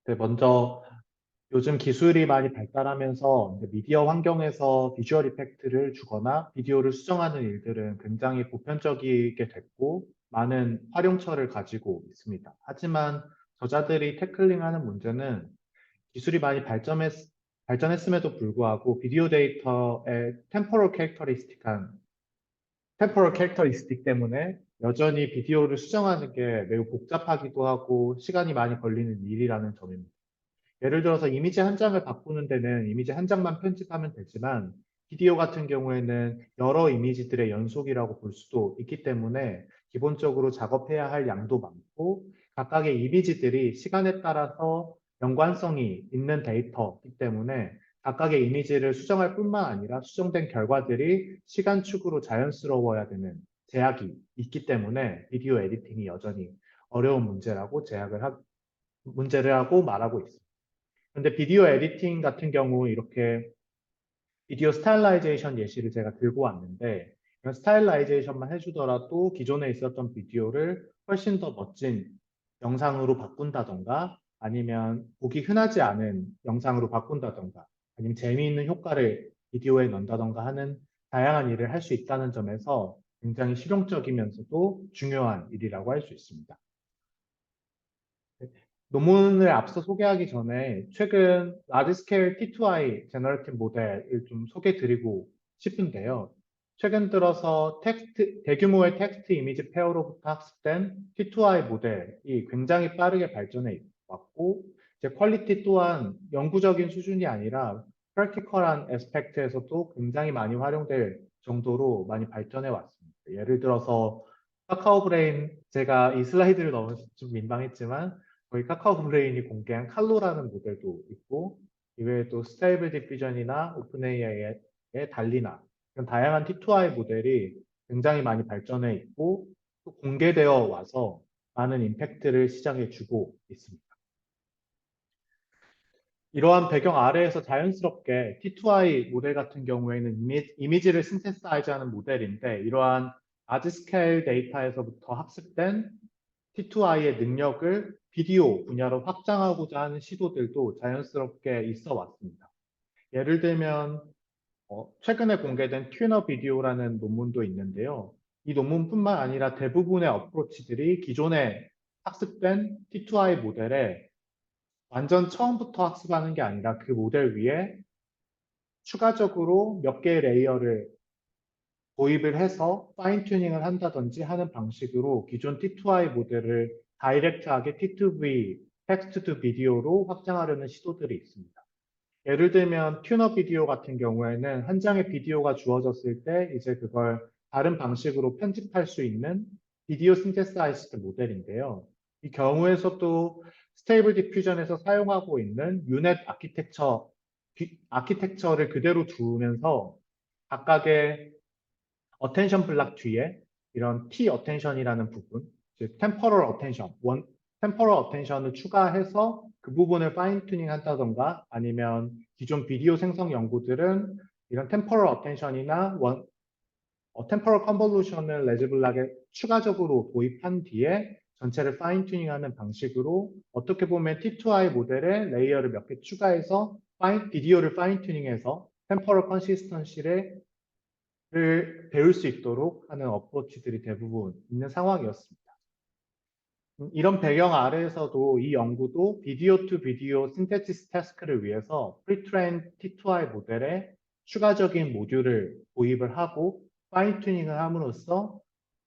네, 먼저 요즘 기술이 많이 발달하면서 이제 미디어 환경에서 비주얼 이펙트를 주거나 비디오를 수정하는 일들은 굉장히 보편적이게 됐고 많은 활용처를 가지고 있습니다. 하지만 저자들이 태클링하는 문제는 기술이 많이 발전했음에도 불구하고 비디오 데이터의 템포럴 캐릭터리스틱 때문에 여전히 비디오를 수정하는 게 매우 복잡하기도 하고 시간이 많이 걸리는 일이라는 점입니다. 예를 들어서 이미지 한 장을 바꾸는 데는 이미지 한 장만 편집하면 되지만 비디오 같은 경우에는 여러 이미지들의 연속이라고 볼 수도 있기 때문에 기본적으로 작업해야 할 양도 많고 각각의 이미지들이 시간에 따라서 연관성이 있는 데이터이기 때문에 각각의 이미지를 수정할 뿐만 아니라 수정된 결과들이 시간축으로 자연스러워야 되는 제약이 있기 때문에 비디오 에디팅이 여전히 어려운 문제를 하고 말하고 있습니다. 근데 비디오 에디팅 같은 경우 이렇게 비디오 스타일라이제이션 예시를 제가 들고 왔는데 이런 스타일라이제이션만 해주더라도 기존에 있었던 비디오를 훨씬 더 멋진 영상으로 바꾼다던가 아니면 보기 흔하지 않은 영상으로 바꾼다던가 아니면 재미있는 효과를 비디오에 넣는다던가 하는 다양한 일을 할 수 있다는 점에서 굉장히 실용적이면서도 중요한 일이라고 할 수 있습니다. 논문을 앞서 소개하기 전에 최근 라지 스케일 T2I 제너레이티브 모델을 좀 소개해 드리고 싶은데요. 최근 들어서 대규모의 텍스트 이미지 페어로부터 학습된 T2I 모델이 굉장히 빠르게 발전해 왔고, 이제 퀄리티 또한 영구적인 수준이 아니라 프랙티컬한 에스펙트에서도 굉장히 많이 활용될 정도로 많이 발전해 왔습니다. 예를 들어서 카카오 브레인, 제가 이 슬라이드를 너무 좀 민망했지만 저희 카카오 브레인이 공개한 칼로라는 모델도 있고 이외에도 스테이블 디퓨전이나 오픈AI의 달리나 이런 다양한 T2I 모델이 굉장히 많이 발전해 있고 또 공개되어 와서 많은 임팩트를 시장에 주고 있습니다. 이러한 배경 아래에서 자연스럽게 T2I 모델 같은 경우에는 이미지를 신테사이즈하는 모델인데 이러한 라지 스케일 데이터에서부터 학습된 T2I의 능력을 비디오 분야로 확장하고자 하는 시도들도 자연스럽게 있어 왔습니다. 예를 들면 최근에 공개된 튜너 비디오라는 논문도 있는데요. 이 논문뿐만 아니라 대부분의 어프로치들이 기존에 학습된 T2I 모델에 완전 처음부터 학습하는 게 아니라 그 모델 위에 추가적으로 몇 개의 레이어를 도입을 해서 파인 튜닝을 한다든지 하는 방식으로 기존 T2I 모델을 다이렉트하게 T2V, 텍스트 투 비디오로 확장하려는 시도들이 있습니다. 예를 들면 튜너 비디오 같은 경우에는 한 장의 비디오가 주어졌을 때 이제 그걸 다른 방식으로 편집할 수 있는 비디오 신테사이즈드 모델인데요. 이 경우에서도 스테이블 디퓨전에서 사용하고 있는 유넷 아키텍처를 그대로 두면서 각각의 어텐션 블락 뒤에 이런 T 어텐션이라는 부분, 즉 템포럴 어텐션, 템포럴 어텐션을 추가해서 그 부분을 파인 튜닝 한다던가 아니면 기존 비디오 생성 연구들은 이런 템포럴 어텐션이나 템포럴 컨볼루션을 레즈블락에 추가적으로 도입한 뒤에 전체를 파인 튜닝하는 방식으로 어떻게 보면 T2I 모델에 레이어를 몇 개 추가해서 비디오를 파인 튜닝해서 템포럴 컨시스턴시를 배울 수 있도록 하는 어프로치들이 대부분 있는 상황이었습니다. 이런 배경 아래에서도 이 연구도 비디오 투 비디오 신테시스 태스크를 위해서 프리트레인 T2I 모델에 추가적인 모듈을 도입을 하고 파인 튜닝을 함으로써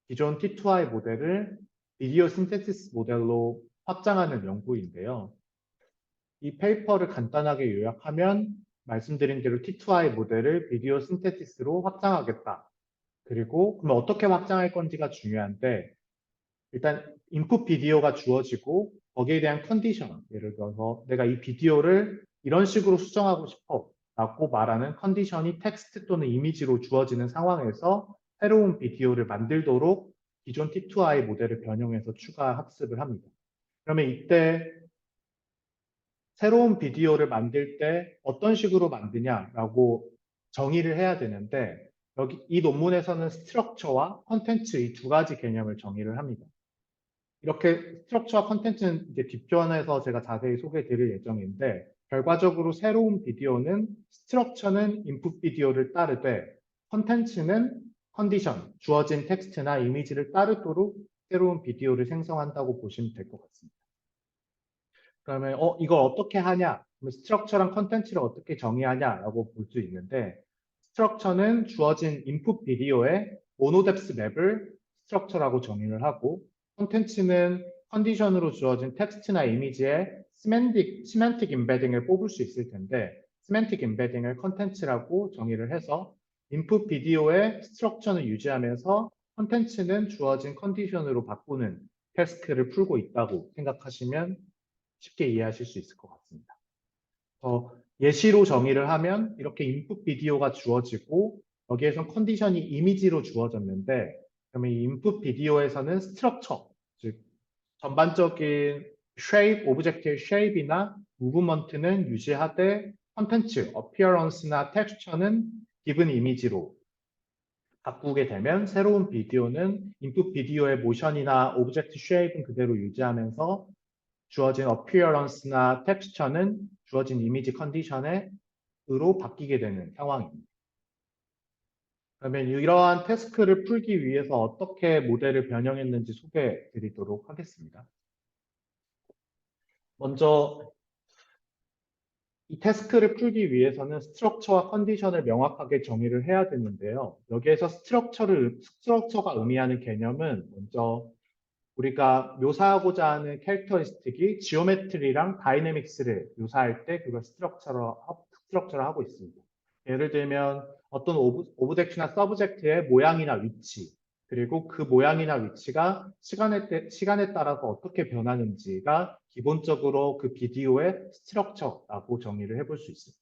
기존 T2I 모델을 비디오 신테시스 모델로 확장하는 연구인데요. 이 페이퍼를 간단하게 요약하면 말씀드린 대로 T2I 모델을 비디오 신테시스로 확장하겠다. 그리고 그럼 어떻게 확장할 건지가 중요한데 일단 인풋 비디오가 주어지고 거기에 대한 컨디션, 예를 들어서 내가 이 비디오를 이런 식으로 수정하고 싶어 라고 말하는 컨디션이 텍스트 또는 이미지로 주어지는 상황에서 새로운 비디오를 만들도록 기존 T2I 모델을 변형해서 추가 학습을 합니다. 그러면 이때 새로운 비디오를 만들 때 어떤 식으로 만드냐라고 정의를 해야 되는데 여기 이 논문에서는 스트럭처와 컨텐츠 이 두 가지 개념을 정의를 합니다. 이렇게 스트럭처와 컨텐츠는 이제 뒷편에서 제가 자세히 소개해 드릴 예정인데, 결과적으로 새로운 비디오는 스트럭처는 인풋 비디오를 따르되 컨텐츠는 컨디션, 주어진 텍스트나 이미지를 따르도록 새로운 비디오를 생성한다고 보시면 될 것 같습니다. 그러면 이걸 어떻게 하냐? 스트럭처랑 컨텐츠를 어떻게 정의하냐라고 볼 수 있는데, 스트럭처는 주어진 인풋 비디오의 모노뎁스 맵을 스트럭처라고 정의를 하고, 컨텐츠는 컨디션으로 주어진 텍스트나 이미지의 시멘틱 임베딩을 뽑을 수 있을 텐데, 시멘틱 임베딩을 컨텐츠라고 정의를 해서 인풋 비디오의 스트럭처는 유지하면서 컨텐츠는 주어진 컨디션으로 바꾸는 태스크를 풀고 있다고 생각하시면 쉽게 이해하실 수 있을 것 같습니다. 예시로 정의를 하면 이렇게 인풋 비디오가 주어지고 여기에선 컨디션이 이미지로 주어졌는데, 그러면 이 인풋 비디오에서는 스트럭처, 즉 전반적인 쉐입, 오브젝트의 쉐입이나 무브먼트는 유지하되 컨텐츠, 어피어런스나 텍스처는 기본 이미지로 바꾸게 되면 새로운 비디오는 인풋 비디오의 모션이나 오브젝트 쉐입은 그대로 유지하면서 주어진 어피어런스나 텍스처는 주어진 이미지 컨디션으로 바뀌게 되는 상황입니다. 그러면 이러한 태스크를 풀기 위해서 어떻게 모델을 변형했는지 소개해 드리도록 하겠습니다. 먼저 이 태스크를 풀기 위해서는 스트럭처와 컨디션을 명확하게 정의를 해야 되는데요. 여기에서 스트럭처가 의미하는 개념은 먼저 우리가 묘사하고자 하는 캐릭터리스틱이 지오메트리랑 다이내믹스를 묘사할 때 그걸 스트럭처로 하고 있습니다. 예를 들면 어떤 오브젝트나 서브젝트의 모양이나 위치, 그리고 그 모양이나 위치가 시간에 따라서 어떻게 변하는지가 기본적으로 그 비디오의 스트럭처라고 정의를 해볼 수 있습니다.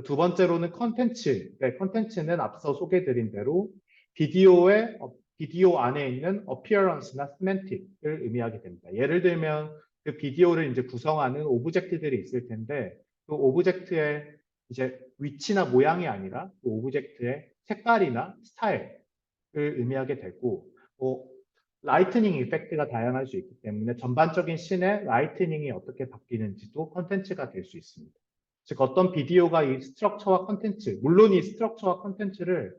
두 번째로는 컨텐츠. 네, 컨텐츠는 앞서 소개드린 대로 비디오 안에 있는 appearance나 semantic을 의미하게 됩니다. 예를 들면 그 비디오를 이제 구성하는 오브젝트들이 있을 텐데 그 오브젝트의 이제 위치나 모양이 아니라 그 오브젝트의 색깔이나 스타일을 의미하게 되고, 라이트닝 이펙트가 다양할 수 있기 때문에 전반적인 씬의 라이트닝이 어떻게 바뀌는지도 컨텐츠가 될 수 있습니다. 즉 어떤 비디오가 이 스트럭처와 컨텐츠, 물론 이 스트럭처와 컨텐츠를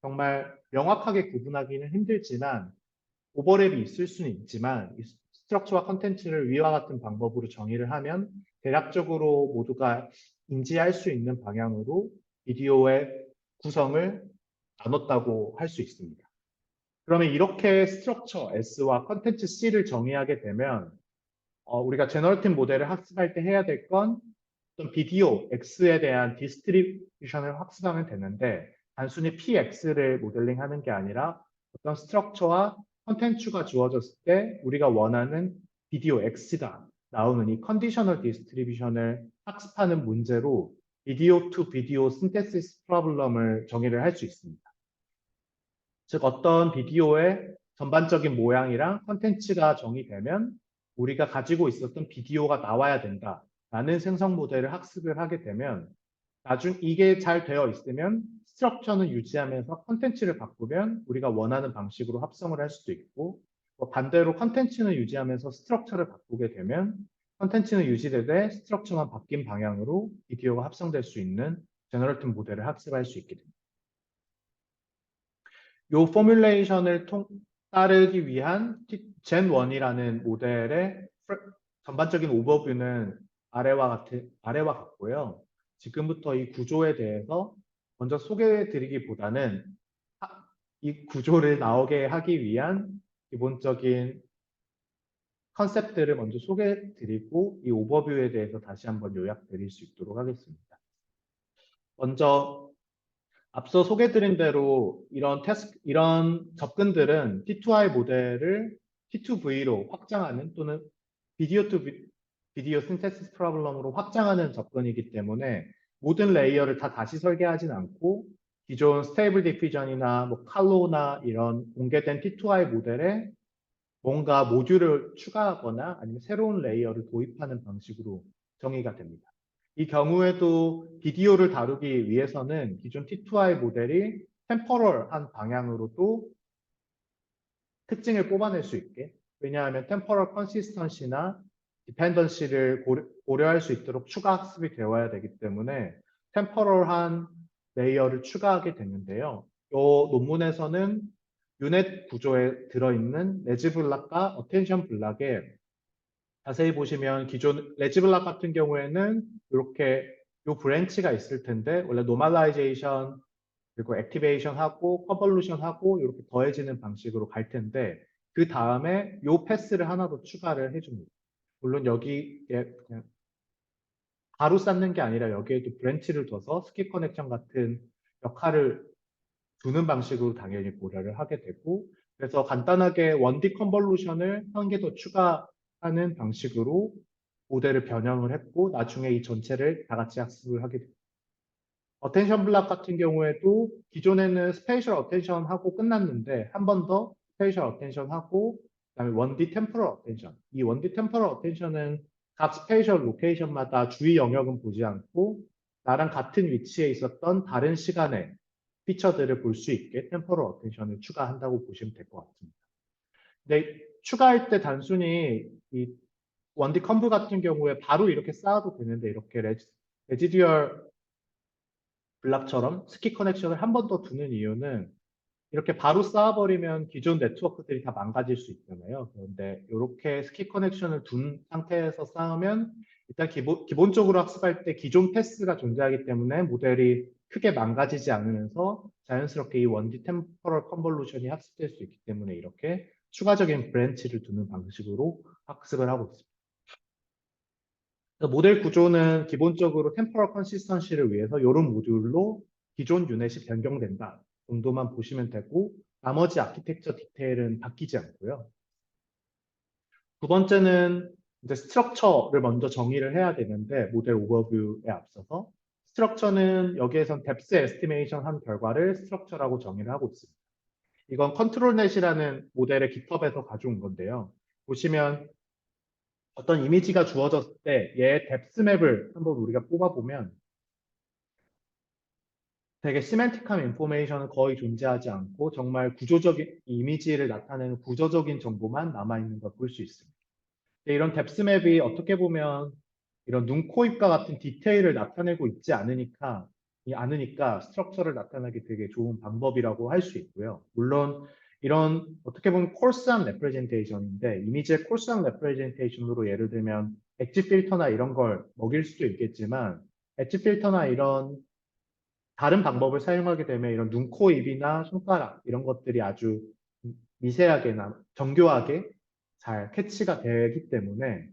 정말 명확하게 구분하기는 힘들지만 오버랩이 있을 수는 있지만 이 스트럭처와 컨텐츠를 위와 같은 방법으로 정의를 하면 대략적으로 모두가 인지할 수 있는 방향으로 비디오의 구성을 나눴다고 할 수 있습니다. 그러면 이렇게 스트럭처 S와 컨텐츠 C를 정의하게 되면 우리가 제너러티브 모델을 학습할 때 해야 될 건 어떤 비디오 X에 대한 디스트리뷰션을 학습하면 되는데 단순히 PX를 모델링하는 게 아니라 어떤 스트럭처와 컨텐츠가 주어졌을 때 우리가 원하는 비디오 X가 나오는 이 컨디셔널 디스트리뷰션을 학습하는 문제로 비디오 투 비디오 신테시스 프로블럼을 정의를 할 수 있습니다. 즉 어떤 비디오의 전반적인 모양이랑 컨텐츠가 정의되면 우리가 가지고 있었던 비디오가 나와야 된다라는 생성 모델을 학습을 하게 되면 이게 잘 되어 있으면 스트럭처는 유지하면서 컨텐츠를 바꾸면 우리가 원하는 방식으로 합성을 할 수도 있고 반대로 컨텐츠는 유지하면서 스트럭처를 바꾸게 되면 컨텐츠는 유지되되 스트럭처만 바뀐 방향으로 비디오가 합성될 수 있는 제너러티브 모델을 학습할 수 있게 됩니다. 이 포뮬레이션을 따르기 위한 Gen1이라는 모델의 전반적인 오버뷰는 아래와 같고요. 지금부터 이 구조에 대해서 먼저 소개해 드리기보다는 이 구조를 나오게 하기 위한 기본적인 컨셉들을 먼저 소개해 드리고 이 오버뷰에 대해서 다시 한번 요약 드릴 수 있도록 하겠습니다. 먼저 앞서 소개드린 대로 이런 접근들은 T2I 모델을 T2V로 확장하는 또는 비디오 투 비디오 신테시스 프로블럼으로 확장하는 접근이기 때문에 모든 레이어를 다시 설계하진 않고 기존 스테이블 디퓨전이나 칼로나 이런 공개된 T2I 모델에 뭔가 모듈을 추가하거나 아니면 새로운 레이어를 도입하는 방식으로 정의가 됩니다. 이 경우에도 비디오를 다루기 위해서는 기존 T2I 모델이 템퍼럴한 방향으로도 특징을 뽑아낼 수 있게 왜냐하면 temporal consistency나 dependency를 고려할 수 있도록 추가 학습이 되어야 되기 때문에 temporal한 레이어를 추가하게 되는데요. 이 논문에서는 유넷 구조에 들어있는 레지 블락과 어텐션 블락에 자세히 보시면 기존 레지 블락 같은 경우에는 이렇게 요 브랜치가 있을 텐데 원래 노멀라이제이션 그리고 액티베이션 하고 컨볼루션 하고 이렇게 더해지는 방식으로 갈 텐데 그 다음에 요 패스를 하나 더 추가를 해줍니다. 물론 여기에 그냥 바로 쌓는 게 아니라 여기에도 브랜치를 둬서 스킵 커넥션 같은 역할을 두는 방식으로 당연히 고려를 하게 되고 그래서 간단하게 1D 컨볼루션을 한 개 더 추가하는 방식으로 모델을 변형을 했고 나중에 이 전체를 다 같이 학습을 하게 됩니다. 어텐션 블락 같은 경우에도 기존에는 스페이셜 어텐션 하고 끝났는데 한 번 더 스페이셜 어텐션 하고 그다음에 1D 템포럴 어텐션. 이 1D 템포럴 어텐션은 각 스페이셜 로케이션마다 주의 영역은 보지 않고 나랑 같은 위치에 있었던 다른 시간의 피처들을 볼 수 있게 템포럴 어텐션을 추가한다고 보시면 될 것 같습니다. 근데 추가할 때 단순히 이 1D 컴브 같은 경우에 바로 이렇게 쌓아도 되는데 이렇게 레지듀얼 블락처럼 스키 커넥션을 한 번 더 두는 이유는 이렇게 바로 쌓아버리면 기존 네트워크들이 다 망가질 수 있잖아요. 그런데 이렇게 스키 커넥션을 둔 상태에서 쌓으면 일단 기본적으로 학습할 때 기존 패스가 존재하기 때문에 모델이 크게 망가지지 않으면서 자연스럽게 이 1D 템포럴 컨볼루션이 학습될 수 있기 때문에 이렇게 추가적인 브랜치를 두는 방식으로 학습을 하고 있습니다. 모델 구조는 기본적으로 템포럴 컨시스턴시를 위해서 이런 모듈로 기존 유닛이 변경된다 정도만 보시면 되고 나머지 아키텍처 디테일은 바뀌지 않고요. 두 번째는 이제 스트럭처를 먼저 정의를 해야 되는데 모델 오버뷰에 앞서서 스트럭처는 여기에선 뎁스 에스티메이션 한 결과를 스트럭처라고 정의를 하고 있습니다. 이건 컨트롤넷이라는 모델의 GitHub에서 가져온 건데요. 보시면 어떤 이미지가 주어졌을 때 얘의 뎁스 맵을 한번 우리가 뽑아보면 되게 시멘틱한 인포메이션은 거의 존재하지 않고 정말 구조적인 이미지를 나타내는 구조적인 정보만 남아있는 걸 볼 수 있습니다. 이런 뎁스 맵이 어떻게 보면 이런 눈, 코, 입과 같은 디테일을 나타내고 있지 않으니까 스트럭처를 나타내기 되게 좋은 방법이라고 할 수 있고요. 물론 이런 어떻게 보면 콜스한 레프레젠테이션인데 이미지의 콜스한 레프레젠테이션으로 예를 들면 엣지 필터나 이런 걸 먹일 수도 있겠지만 엣지 필터나 이런 다른 방법을 사용하게 되면 이런 눈, 코, 입이나 손가락 이런 것들이 아주 미세하게나 정교하게 잘 캐치가 되기 때문에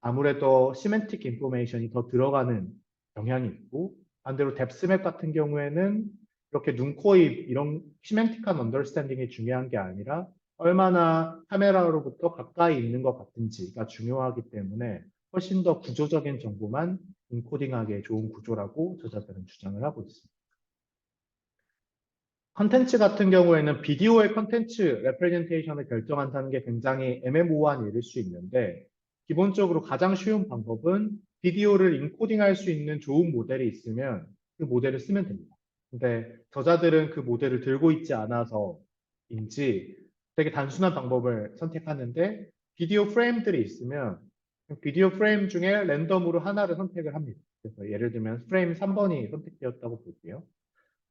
아무래도 시멘틱 인포메이션이 더 들어가는 경향이 있고 반대로 뎁스맵 같은 경우에는 이렇게 눈, 코, 입 이런 시멘틱한 언더스탠딩이 중요한 게 아니라 얼마나 카메라로부터 가까이 있는 것 같은지가 중요하기 때문에 훨씬 더 구조적인 정보만 인코딩하기에 좋은 구조라고 저자들은 주장을 하고 있습니다. 컨텐츠 같은 경우에는 비디오의 컨텐츠 레프레젠테이션을 결정한다는 게 굉장히 애매모호한 일일 수 있는데 기본적으로 가장 쉬운 방법은 비디오를 인코딩할 수 있는 좋은 모델이 있으면 그 모델을 쓰면 됩니다. 근데 저자들은 그 모델을 들고 있지 않아서인지 되게 단순한 방법을 선택하는데 비디오 프레임들이 있으면 비디오 프레임 중에 랜덤으로 하나를 선택을 합니다. 그래서 예를 들면 프레임 3번이 선택되었다고 볼게요.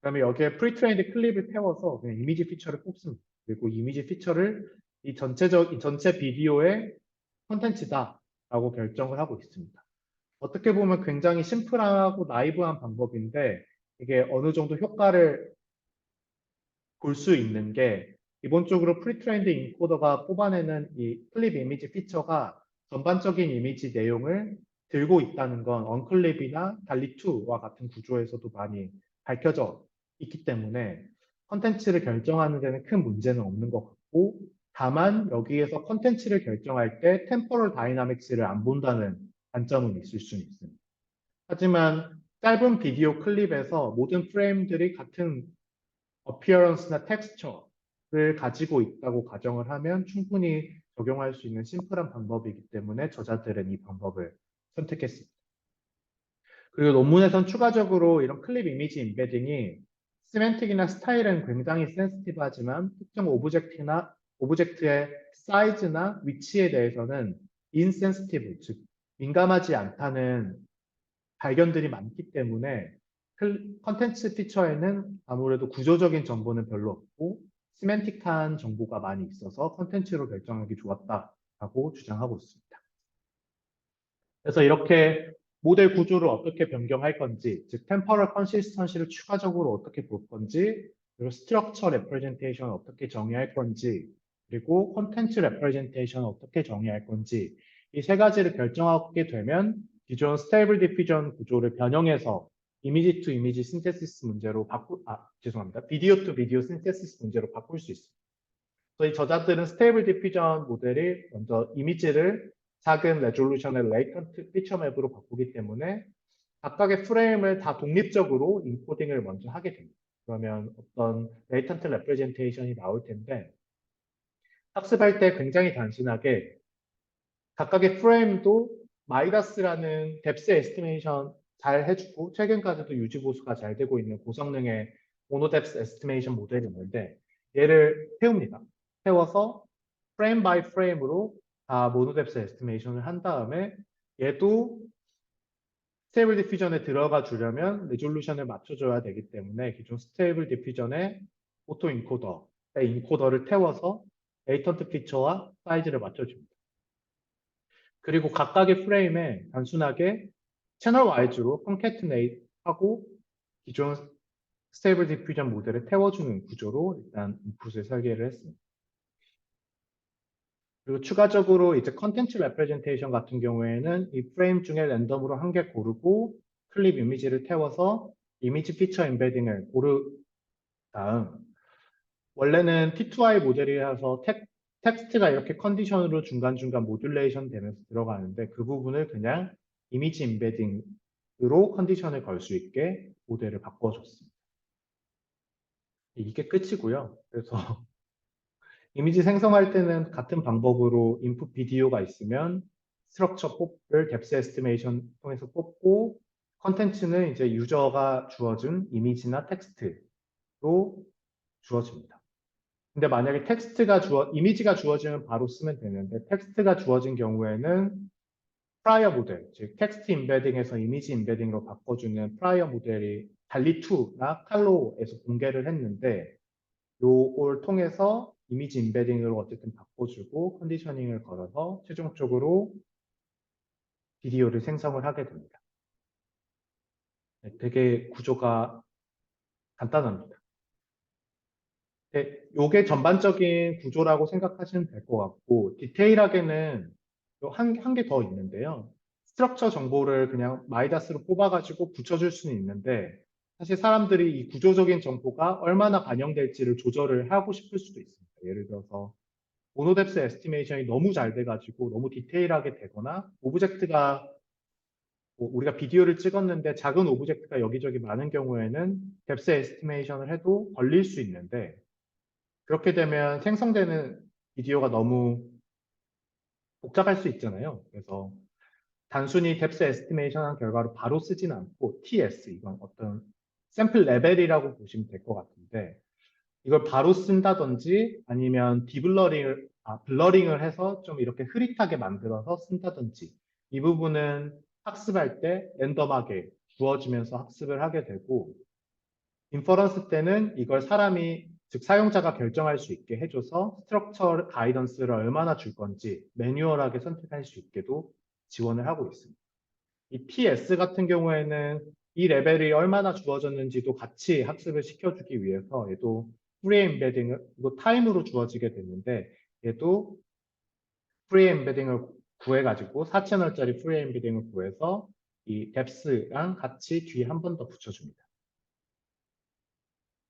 그다음에 여기에 프리트레인드 클립을 태워서 그냥 이미지 피처를 뽑습니다. 그리고 이미지 피처를 이 전체 비디오의 컨텐츠다라고 결정을 하고 있습니다. 어떻게 보면 굉장히 심플하고 나이브한 방법인데 이게 어느 정도 효과를 볼 수 있는 게 기본적으로 프리트레인드 인코더가 뽑아내는 이 클립 이미지 피처가 전반적인 이미지 내용을 들고 있다는 건 언클립이나 달리2와 같은 구조에서도 많이 밝혀져 있기 때문에 컨텐츠를 결정하는 데는 큰 문제는 없는 것 같고 다만 여기에서 컨텐츠를 결정할 때 템포럴 다이나믹스를 안 본다는 단점은 있을 수는 있습니다. 하지만 짧은 비디오 클립에서 모든 프레임들이 같은 appearance나 texture를 가지고 있다고 가정을 하면 충분히 적용할 수 있는 심플한 방법이기 때문에 저자들은 이 방법을 선택했습니다. 그리고 논문에선 추가적으로 이런 클립 이미지 임베딩이 시멘틱이나 스타일은 굉장히 센시티브하지만 특정 오브젝트나 오브젝트의 사이즈나 위치에 대해서는 insensitive, 즉 민감하지 않다는 발견들이 많기 때문에 컨텐츠 피처에는 아무래도 구조적인 정보는 별로 없고 시멘틱한 정보가 많이 있어서 컨텐츠로 결정하기 좋았다라고 주장하고 있습니다. 그래서 이렇게 모델 구조를 어떻게 변경할 건지, 즉 템퍼럴 컨시스턴시를 추가적으로 어떻게 볼 건지, 그리고 스트럭처 레프레젠테이션을 어떻게 정의할 건지, 그리고 콘텐츠 레프레젠테이션을 어떻게 정의할 건지, 이 세 가지를 결정하게 되면 기존 스테이블 디퓨전 구조를 변형해서 이미지 투 이미지 신테시스 문제로 죄송합니다. 비디오 투 비디오 신테시스 문제로 바꿀 수 있습니다. 저희 저자들은 스테이블 디퓨전 모델이 먼저 이미지를 작은 레졸루션의 레이턴트 피처 맵으로 바꾸기 때문에 각각의 프레임을 다 독립적으로 인코딩을 먼저 하게 됩니다. 그러면 어떤 레이턴트 레프레젠테이션이 나올 텐데 학습할 때 굉장히 단순하게 각각의 프레임도 마이다스라는 뎁스 에스티메이션 잘 해주고 최근까지도 유지 보수가 잘 되고 있는 고성능의 모노뎁스 에스티메이션 모델이 있는데 얘를 태웁니다. 태워서 프레임 바이 프레임으로 다 모노뎁스 에스티메이션을 한 다음에 얘도 스테이블 디퓨전에 들어가 주려면 레졸루션을 맞춰줘야 되기 때문에 기존 스테이블 디퓨전의 오토 인코더의 인코더를 태워서 레이턴트 피처와 사이즈를 맞춰줍니다. 그리고 각각의 프레임에 단순하게 채널 와이즈로 컨캐트네이트 하고 기존 스테이블 디퓨전 모델을 태워주는 구조로 일단 인풋을 설계를 했습니다. 그리고 추가적으로 이제 컨텐츠 레프레젠테이션 같은 경우에는 이 프레임 중에 랜덤으로 한 개 고르고 클립 이미지를 태워서 이미지 피처 임베딩을 고른 다음 원래는 T2I 모델이라서 텍스트가 이렇게 컨디션으로 중간중간 모듈레이션 되면서 들어가는데 그 부분을 그냥 이미지 임베딩으로 컨디션을 걸 수 있게 모델을 바꿔줬습니다. 이게 끝이고요. 그래서 이미지 생성할 때는 같은 방법으로 인풋 비디오가 있으면 스트럭처 뽑을 뎁스 에스티메이션 통해서 뽑고 컨텐츠는 이제 유저가 주어준 이미지나 텍스트로 주어집니다. 근데 만약에 이미지가 주어지면 바로 쓰면 되는데 텍스트가 주어진 경우에는 프라이어 모델, 즉 텍스트 임베딩에서 이미지 임베딩으로 바꿔주는 프라이어 모델이 달리2나 칼로에서 공개를 했는데 요걸 통해서 이미지 임베딩으로 어쨌든 바꿔주고 컨디셔닝을 걸어서 최종적으로 비디오를 생성을 하게 됩니다. 되게 구조가 간단합니다. 요게 전반적인 구조라고 생각하시면 될 것 같고 디테일하게는 한 개 더 있는데요. 스트럭처 정보를 그냥 마이다스로 뽑아가지고 붙여줄 수는 있는데 사실 사람들이 이 구조적인 정보가 얼마나 반영될지를 조절을 하고 싶을 수도 있습니다. 예를 들어서 모노뎁스 에스티메이션이 너무 잘 돼가지고 너무 디테일하게 되거나 오브젝트가 우리가 비디오를 찍었는데 작은 오브젝트가 여기저기 많은 경우에는 뎁스 에스티메이션을 해도 걸릴 수 있는데 그렇게 되면 생성되는 비디오가 너무 복잡할 수 있잖아요. 그래서 단순히 뎁스 에스티메이션 한 결과로 바로 쓰진 않고 TS, 이건 어떤 샘플 레벨이라고 보시면 될 것 같은데 이걸 바로 쓴다든지 아니면 블러링을 해서 좀 이렇게 흐릿하게 만들어서 쓴다든지 이 부분은 학습할 때 랜덤하게 주어지면서 학습을 하게 되고 인퍼런스 때는 이걸 사람이 즉 사용자가 결정할 수 있게 해줘서 스트럭처 가이던스를 얼마나 줄 건지 매뉴얼하게 선택할 수 있게도 지원을 하고 있습니다. 이 TS 같은 경우에는 이 레벨이 얼마나 주어졌는지도 같이 학습을 시켜주기 위해서 얘도 프리 엠베딩을 이거 타임으로 주어지게 되는데 얘도 프리 엠베딩을 구해가지고 4채널짜리 프리 엠베딩을 구해서 이 뎁스랑 같이 뒤에 한 번 더 붙여줍니다.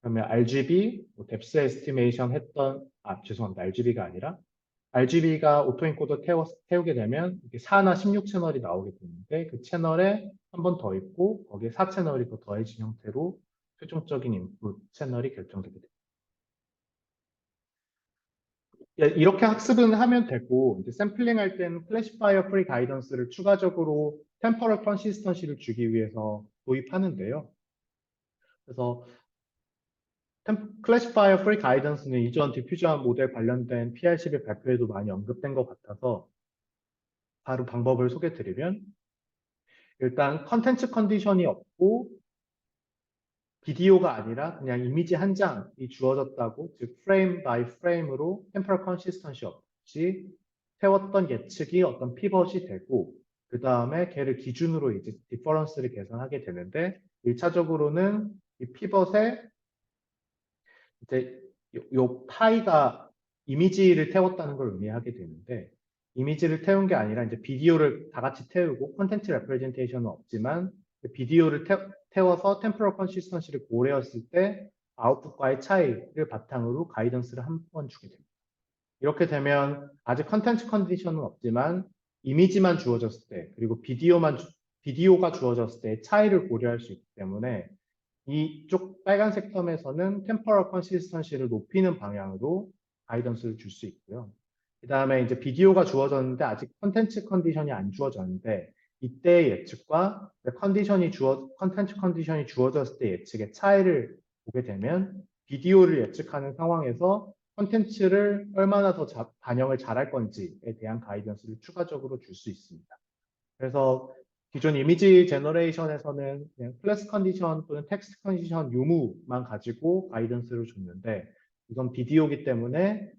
그러면 RGB, 뎁스 에스티메이션 했던, 죄송합니다. RGB가 아니라, RGB가 오토인코더 태우게 되면 이렇게 4나 16채널이 나오게 되는데 그 채널에 한 번 더 있고 거기에 4채널이 더 더해진 형태로 최종적인 인풋 채널이 결정되게 됩니다. 이렇게 학습은 하면 되고 이제 샘플링 할 때는 클래시파이어 프리 가이던스를 추가적으로 템퍼럴 컨시스턴시를 주기 위해서 도입하는데요. 그래서 Classifier Free Guidance는 이전 디퓨전 모델 관련된 PR11 발표에도 많이 언급된 것 같아서 바로 방법을 소개드리면 일단 컨텐츠 컨디션이 없고 비디오가 아니라 그냥 이미지 한 장이 주어졌다고, 즉 프레임 바이 프레임으로 템포럴 컨시스턴시 없이 세웠던 예측이 어떤 피벗이 되고, 그 다음에 걔를 기준으로 이제 디퍼런스를 계산하게 되는데, 1차적으로는 이 피벗에 이제 요 파이가 이미지를 태웠다는 걸 의미하게 되는데, 이미지를 태운 게 아니라 이제 비디오를 다 같이 태우고 콘텐츠 레프레젠테이션은 없지만 비디오를 태워서 템포럴 컨시스턴시를 고려했을 때 아웃풋과의 차이를 바탕으로 가이던스를 한 번 주게 됩니다. 이렇게 되면 아직 컨텐츠 컨디션은 없지만 이미지만 주어졌을 때 그리고 비디오가 주어졌을 때 차이를 고려할 수 있기 때문에 이쪽 빨간색 텀에서는 템포럴 컨시스턴시를 높이는 방향으로 가이던스를 줄 수 있고요. 그 다음에 이제 비디오가 주어졌는데 아직 컨텐츠 컨디션이 안 주어졌는데 이때의 예측과 컨텐츠 컨디션이 주어졌을 때 예측의 차이를 보게 되면 비디오를 예측하는 상황에서 컨텐츠를 얼마나 더 반영을 잘할 건지에 대한 가이던스를 추가적으로 줄 수 있습니다. 그래서 기존 이미지 제너레이션에서는 그냥 클래스 컨디션 또는 텍스트 컨디션 유무만 가지고 가이던스를 줬는데 이건 비디오기 때문에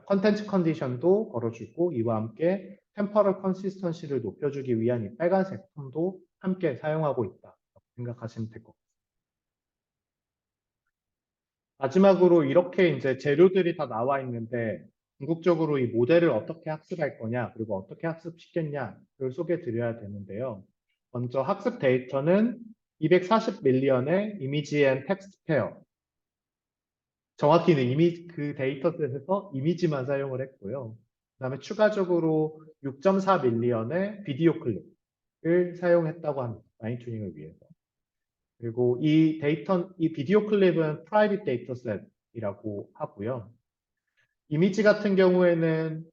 컨텐츠 컨디션도 걸어주고 이와 함께 템퍼럴 컨시스턴시를 높여주기 위한 이 빨간색 텀도 함께 사용하고 있다 생각하시면 될 것 같습니다. 마지막으로 이렇게 이제 재료들이 다 나와 있는데 궁극적으로 이 모델을 어떻게 학습할 거냐 그리고 어떻게 학습시켰냐를 소개해 드려야 되는데요. 먼저 학습 데이터는 240 밀리언의 이미지 앤 텍스트 페어, 정확히는 그 데이터셋에서 이미지만 사용을 했고요. 그 다음에 추가적으로 6.4 밀리언의 비디오 클립을 사용했다고 합니다. 라인 튜닝을 위해서. 그리고 이 비디오 클립은 프라이빗 데이터셋이라고 하고요. 이미지 같은 경우에는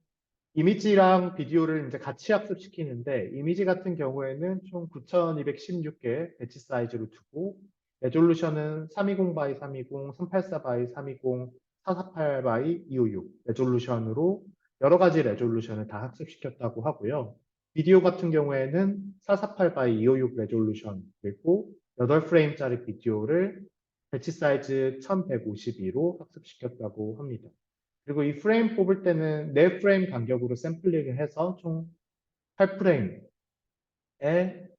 이미지랑 비디오를 이제 같이 학습시키는데 이미지 같은 경우에는 총 9216개 배치 사이즈로 두고 레졸루션은 320 by 320, 384 by 320, 448 by 256 레졸루션으로 여러 가지 레졸루션을 다 학습시켰다고 하고요. 비디오 같은 경우에는 448 by 256 레졸루션 그리고 8프레임짜리 비디오를 배치 사이즈 1152로 학습시켰다고 합니다. 그리고 이 프레임 뽑을 때는 4프레임 간격으로 샘플링을 해서 총 8프레임의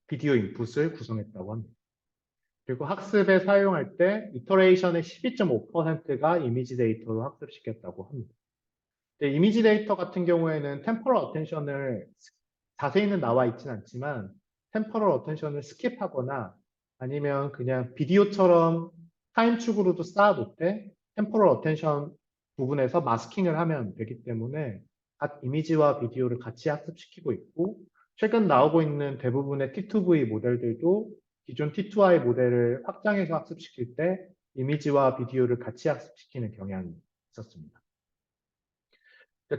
비디오 인풋을 구성했다고 합니다. 그리고 학습에 사용할 때 이터레이션의 12.5%가 이미지 데이터로 학습시켰다고 합니다. 이미지 데이터 같은 경우에는 템포럴 어텐션을 자세히는 나와 있진 않지만 템포럴 어텐션을 스킵하거나 아니면 그냥 비디오처럼 타임축으로도 쌓아둘 때 템포럴 어텐션 부분에서 마스킹을 하면 되기 때문에 이미지와 비디오를 같이 학습시키고 있고 최근 나오고 있는 대부분의 T2V 모델들도 기존 T2I 모델을 확장해서 학습시킬 때 이미지와 비디오를 같이 학습시키는 경향이 있었습니다.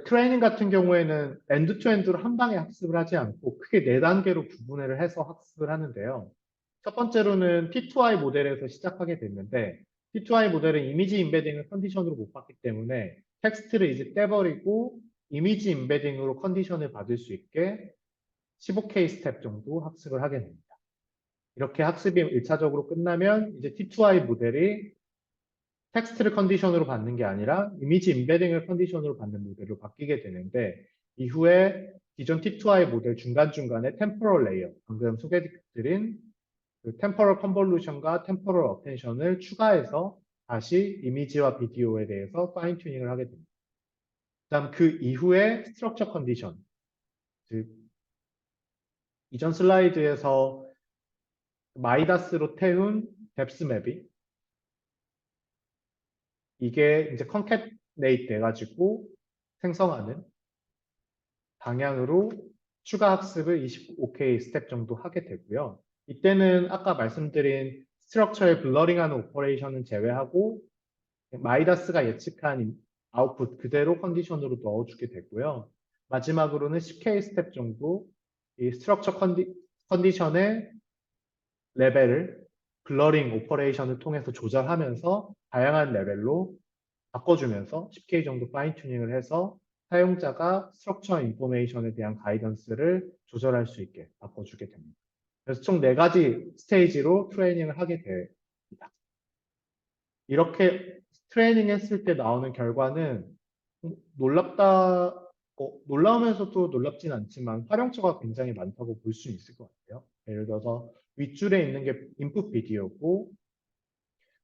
트레이닝 같은 경우에는 엔드 투 엔드로 한 방에 학습을 하지 않고 크게 4단계로 구분을 해서 학습을 하는데요. 첫 번째로는 T2I 모델에서 시작하게 됐는데 T2I 모델은 이미지 임베딩을 컨디션으로 못 봤기 때문에 텍스트를 이제 떼버리고 이미지 임베딩으로 컨디션을 받을 수 있게 15K 스텝 정도 학습을 하게 됩니다. 이렇게 학습이 1차적으로 끝나면 이제 T2I 모델이 텍스트를 컨디션으로 받는 게 아니라 이미지 임베딩을 컨디션으로 받는 모델로 바뀌게 되는데 이후에 기존 T2I 모델 중간중간에 템포럴 레이어, 방금 소개드린 그 템포럴 컨볼루션과 템포럴 어텐션을 추가해서 다시 이미지와 비디오에 대해서 파인 튜닝을 하게 됩니다. 그다음 그 이후에 스트럭처 컨디션, 즉 이전 슬라이드에서 마이다스로 태운 뎁스 맵이 이게 이제 컨캣네이트 돼가지고 생성하는 방향으로 추가 학습을 25K 스텝 정도 하게 되고요. 이때는 아까 말씀드린 스트럭처의 블러링하는 오퍼레이션은 제외하고 마이다스가 예측한 아웃풋 그대로 컨디션으로 넣어주게 되고요. 마지막으로는 10K 스텝 정도 이 스트럭처 컨디션의 레벨을 블러링 오퍼레이션을 통해서 조절하면서 다양한 레벨로 바꿔주면서 10K 정도 파인 튜닝을 해서 사용자가 스트럭처 인포메이션에 대한 가이던스를 조절할 수 있게 바꿔주게 됩니다. 그래서 총 4가지 스테이지로 트레이닝을 하게 됩니다. 이렇게 트레이닝 했을 때 나오는 결과는 놀라우면서도 놀랍진 않지만 활용처가 굉장히 많다고 볼 수 있을 것 같아요. 예를 들어서 윗줄에 있는 게 인풋 비디오고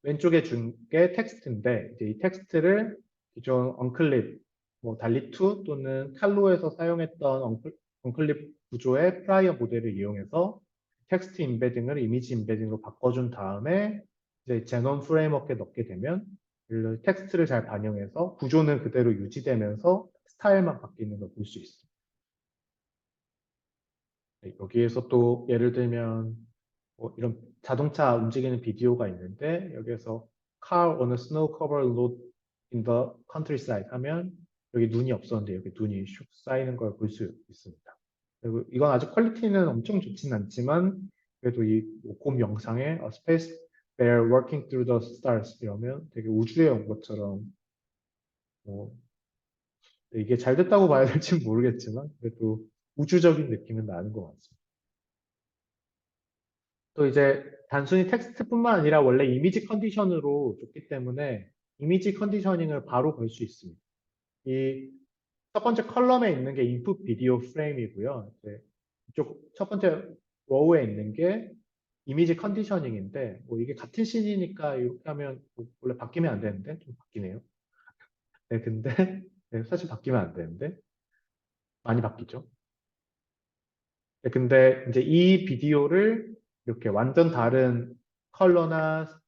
왼쪽에 준 게 텍스트인데 이제 이 텍스트를 기존 언클립, 뭐 달리2 또는 칼로에서 사용했던 언클립 구조의 프라이어 모델을 이용해서 텍스트 임베딩을 이미지 임베딩으로 바꿔준 다음에 이제 제논 프레임워크에 넣게 되면 텍스트를 잘 반영해서 구조는 그대로 유지되면서 스타일만 바뀌는 걸 볼 수 있습니다. 여기에서 또 예를 들면 뭐 이런 자동차 움직이는 비디오가 있는데 여기에서 Car on a snow-covered road in the countryside 하면 여기 눈이 없었는데 여기 눈이 슉 쌓이는 걸 볼 수 있습니다. 그리고 이건 아직 퀄리티는 엄청 좋진 않지만 그래도 이곰 영상에 A space bear working through the stars 이러면 되게 우주에 온 것처럼 뭐 이게 잘 됐다고 봐야 될지는 모르겠지만 그래도 우주적인 느낌은 나는 것 같습니다. 또 이제 단순히 텍스트뿐만 아니라 원래 이미지 컨디션으로 줬기 때문에 이미지 컨디셔닝을 바로 걸 수 있습니다. 이 첫 번째 컬럼에 있는 게 인풋 비디오 프레임이고요. 이제 이쪽 첫 번째 로우에 있는 게 이미지 컨디셔닝인데 뭐 이게 같은 씬이니까 이렇게 하면 뭐 원래 바뀌면 안 되는데 좀 바뀌네요. 네, 근데 네, 사실 바뀌면 안 되는데 많이 바뀌죠. 네, 근데 이제 이 비디오를 이렇게 완전 다른 컬러나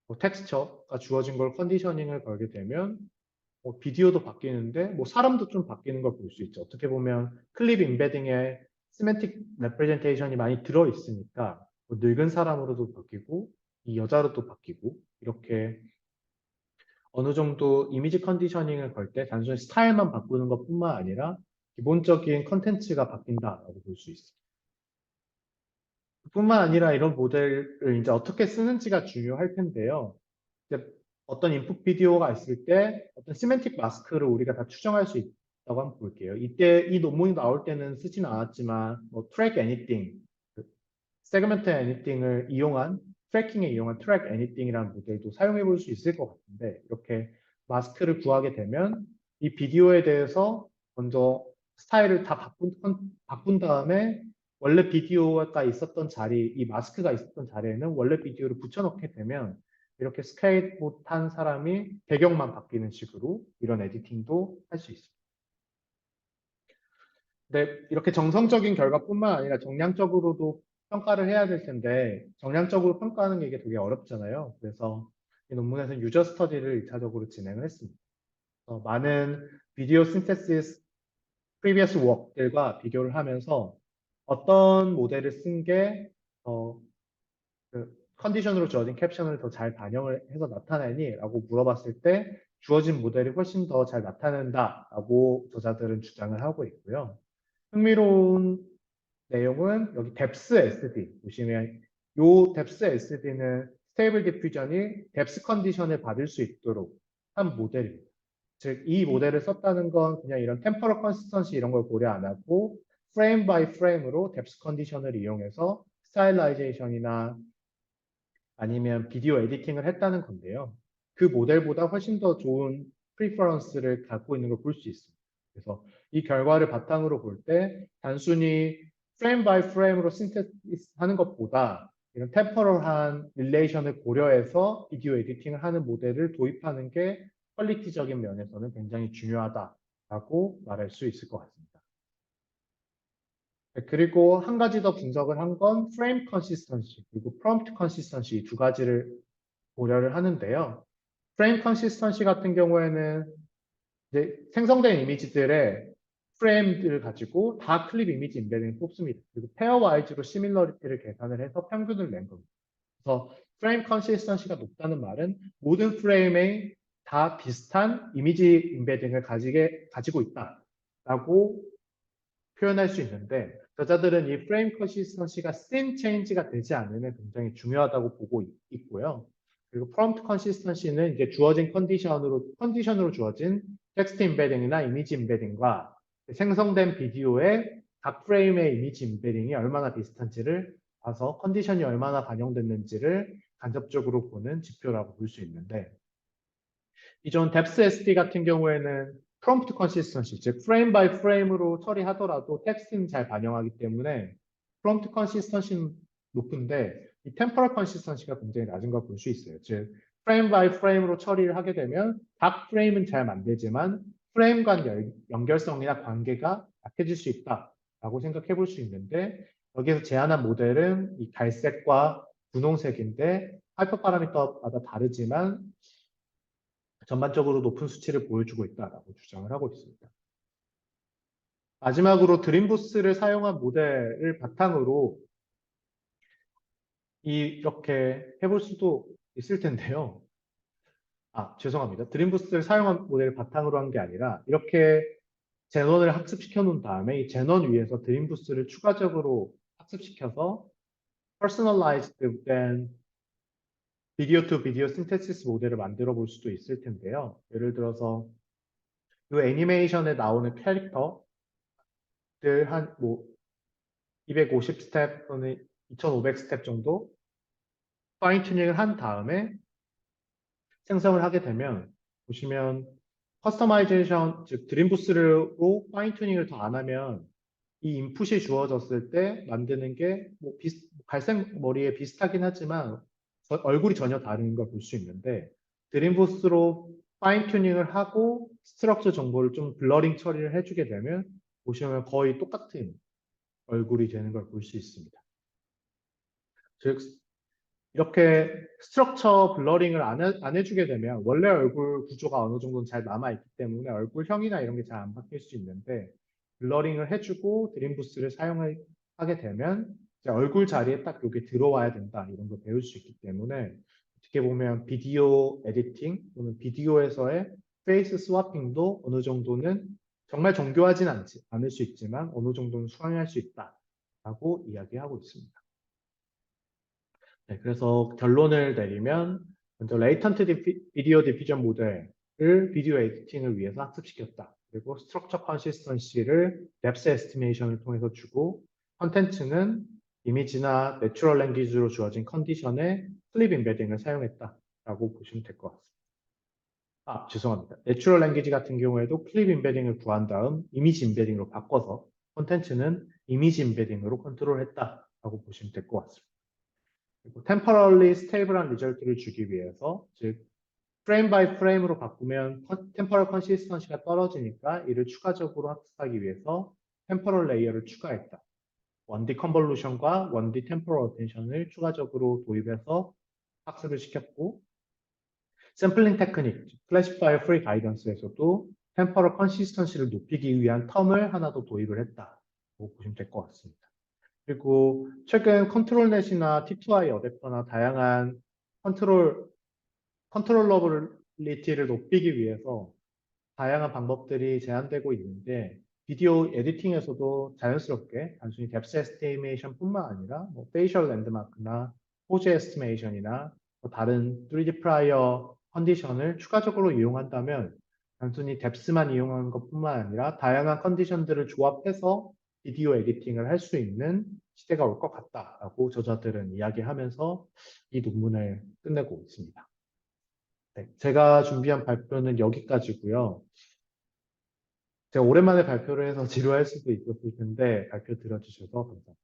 뭐 텍스처가 주어진 걸 컨디셔닝을 걸게 되면 뭐 비디오도 바뀌는데 뭐 사람도 좀 바뀌는 걸 볼 수 있죠. 어떻게 보면 클립 임베딩에 시멘틱 레프레젠테이션이 많이 들어 있으니까 뭐 늙은 사람으로도 바뀌고 이 여자로도 바뀌고 이렇게 어느 정도 이미지 컨디셔닝을 걸 때 단순히 스타일만 바꾸는 것뿐만 아니라 기본적인 컨텐츠가 바뀐다라고 볼 수 있어요. 뿐만 아니라 이런 모델을 이제 어떻게 쓰는지가 중요할 텐데요. 이제 어떤 인풋 비디오가 있을 때 어떤 시멘틱 마스크를 우리가 다 추정할 수 있다고 한번 볼게요. 이때 이 논문이 나올 때는 쓰진 않았지만 뭐 트랙 애니띵, 세그먼트 애니띵을 이용한 트래킹에 이용한 트랙 애니띵이라는 모델도 사용해 볼 수 있을 것 같은데 이렇게 마스크를 구하게 되면 이 비디오에 대해서 먼저 스타일을 다 바꾼 다음에 원래 비디오가 있었던 자리, 이 마스크가 있었던 자리에는 원래 비디오를 붙여넣게 되면 이렇게 스케이트보드 탄 사람이 배경만 바뀌는 식으로 이런 에디팅도 할 수 있습니다. 근데 이렇게 정성적인 결과뿐만 아니라 정량적으로도 평가를 해야 될 텐데 정량적으로 평가하는 게 이게 되게 어렵잖아요. 그래서 이 논문에서는 유저 스터디를 1차적으로 진행을 했습니다. 많은 비디오 신테시스 프리비어스 워크들과 비교를 하면서 어떤 모델을 쓴 게 컨디션으로 주어진 캡션을 더 잘 반영을 해서 나타내니? 라고 물어봤을 때 주어진 모델이 훨씬 더 잘 나타낸다 라고 저자들은 주장을 하고 있고요. 흥미로운 내용은 여기 뎁스 SD 보시면 이 뎁스 SD는 스테이블 디퓨전이 뎁스 컨디션을 받을 수 있도록 한 모델입니다. 즉, 이 모델을 썼다는 건 그냥 이런 템퍼럴 컨시스턴시 이런 걸 고려 안 하고 프레임 바이 프레임으로 뎁스 컨디션을 이용해서 스타일라이제이션이나 아니면 비디오 에디팅을 했다는 건데요. 그 모델보다 훨씬 더 좋은 프리퍼런스를 갖고 있는 걸 볼 수 있습니다. 그래서 이 결과를 바탕으로 볼 때 단순히 프레임 바이 프레임으로 신테시스 하는 것보다 이런 템퍼럴한 릴레이션을 고려해서 비디오 에디팅을 하는 모델을 도입하는 게 퀄리티적인 면에서는 굉장히 중요하다라고 말할 수 있을 것 같습니다. 그리고 한 가지 더 분석을 한 건 프레임 컨시스턴시 그리고 프롬프트 컨시스턴시 두 가지를 고려를 하는데요. 프레임 컨시스턴시 같은 경우에는 이제 생성된 이미지들의 프레임들을 가지고 다 클립 이미지 임베딩을 뽑습니다. 그리고 페어와이즈로 시밀러리티를 계산을 해서 평균을 낸 겁니다. 그래서 프레임 컨시스턴시가 높다는 말은 모든 프레임에 다 비슷한 이미지 임베딩을 가지고 있다라고 표현할 수 있는데 저자들은 이 프레임 컨시스턴시가 씬 체인지가 되지 않으면 굉장히 중요하다고 보고 있고요. 그리고 프롬프트 컨시스턴시는 이제 주어진 컨디션으로 주어진 텍스트 임베딩이나 이미지 임베딩과 생성된 비디오의 각 프레임의 이미지 임베딩이 얼마나 비슷한지를 봐서 컨디션이 얼마나 반영됐는지를 간접적으로 보는 지표라고 볼 수 있는데 기존 뎁스 SD 같은 경우에는 프롬프트 컨시스턴시, 즉 프레임 바이 프레임으로 처리하더라도 텍스트는 잘 반영하기 때문에 프롬프트 컨시스턴시는 높은데 이 템포럴 컨시스턴시가 굉장히 낮은 걸 볼 수 있어요. 즉 프레임 바이 프레임으로 처리를 하게 되면 각 프레임은 잘 만들지만 프레임 간 연결성이나 관계가 약해질 수 있다라고 생각해 볼 수 있는데 여기서 제안한 모델은 이 갈색과 분홍색인데 하이퍼 파라미터마다 다르지만 전반적으로 높은 수치를 보여주고 있다라고 주장을 하고 있습니다. 마지막으로 드림부스를 사용한 모델을 바탕으로 이렇게 해볼 수도 있을 텐데요. 죄송합니다. 드림부스를 사용한 모델을 바탕으로 한 게 아니라 이렇게 제넌을 학습시켜 놓은 다음에 이 제넌 위에서 드림부스를 추가적으로 학습시켜서 personalized 된 비디오 투 비디오 신테시스 모델을 만들어 볼 수도 있을 텐데요. 예를 들어서 이 애니메이션에 나오는 캐릭터들 한 250 스텝 또는 2500 스텝 정도 파인 튜닝을 한 다음에 생성을 하게 되면 보시면 커스터마이제이션, 즉 드림부스로 파인 튜닝을 더 안 하면 이 인풋이 주어졌을 때 만드는 게 갈색 머리에 비슷하긴 하지만 얼굴이 전혀 다른 걸 볼 수 있는데 드림부스로 파인 튜닝을 하고 스트럭처 정보를 좀 블러링 처리를 해주게 되면 보시면 거의 똑같은 얼굴이 되는 걸 볼 수 있습니다. 즉 이렇게 스트럭처 블러링을 안 해주게 되면 원래 얼굴 구조가 어느 정도는 잘 남아있기 때문에 얼굴형이나 이런 게 잘 안 바뀔 수 있는데 블러링을 해주고 드림부스를 사용하게 되면 이제 얼굴 자리에 딱 이게 들어와야 된다 이런 걸 배울 수 있기 때문에 어떻게 보면 비디오 에디팅 또는 비디오에서의 페이스 스와핑도 어느 정도는 정말 정교하진 않을 수 있지만 어느 정도는 수행할 수 있다라고 이야기하고 있습니다. 네, 그래서 결론을 내리면 먼저 레이턴트 비디오 디피전 모델을 비디오 에디팅을 위해서 학습시켰다. 그리고 스트럭처 컨시스턴시를 뎁스 에스티메이션을 통해서 주고 컨텐츠는 이미지나 내추럴 랭귀지로 주어진 컨디션에 슬립 임베딩을 사용했다라고 보시면 될 것 같습니다. 죄송합니다. 내추럴 랭귀지 같은 경우에도 슬립 임베딩을 구한 다음 이미지 임베딩으로 바꿔서 컨텐츠는 이미지 임베딩으로 컨트롤했다라고 보시면 될 것 같습니다. 그리고 temporarily stable한 리절트를 주기 위해서 즉 프레임 바이 프레임으로 바꾸면 temporal consistency가 떨어지니까 이를 추가적으로 학습하기 위해서 temporal layer를 추가했다. 1D convolution과 1D temporal attention을 추가적으로 도입해서 학습을 시켰고 샘플링 테크닉, classifier free guidance에서도 temporal consistency를 높이기 위한 텀을 하나 더 도입을 했다고 보시면 될 것 같습니다. 그리고 최근 컨트롤넷이나 T2I 어댑터나 다양한 컨트롤러블리티를 높이기 위해서 다양한 방법들이 제한되고 있는데 비디오 에디팅에서도 자연스럽게 단순히 뎁스 에스티메이션뿐만 아니라 페이셜 랜드마크나 포즈 에스티메이션이나 다른 3D 프라이어 컨디션을 추가적으로 이용한다면 단순히 뎁스만 이용하는 것뿐만 아니라 다양한 컨디션들을 조합해서 비디오 에디팅을 할 수 있는 시대가 올 것 같다라고 저자들은 이야기하면서 이 논문을 끝내고 있습니다. 네, 제가 준비한 발표는 여기까지고요. 제가 오랜만에 발표를 해서 지루할 수도 있었을 텐데 발표 들어주셔서 감사합니다.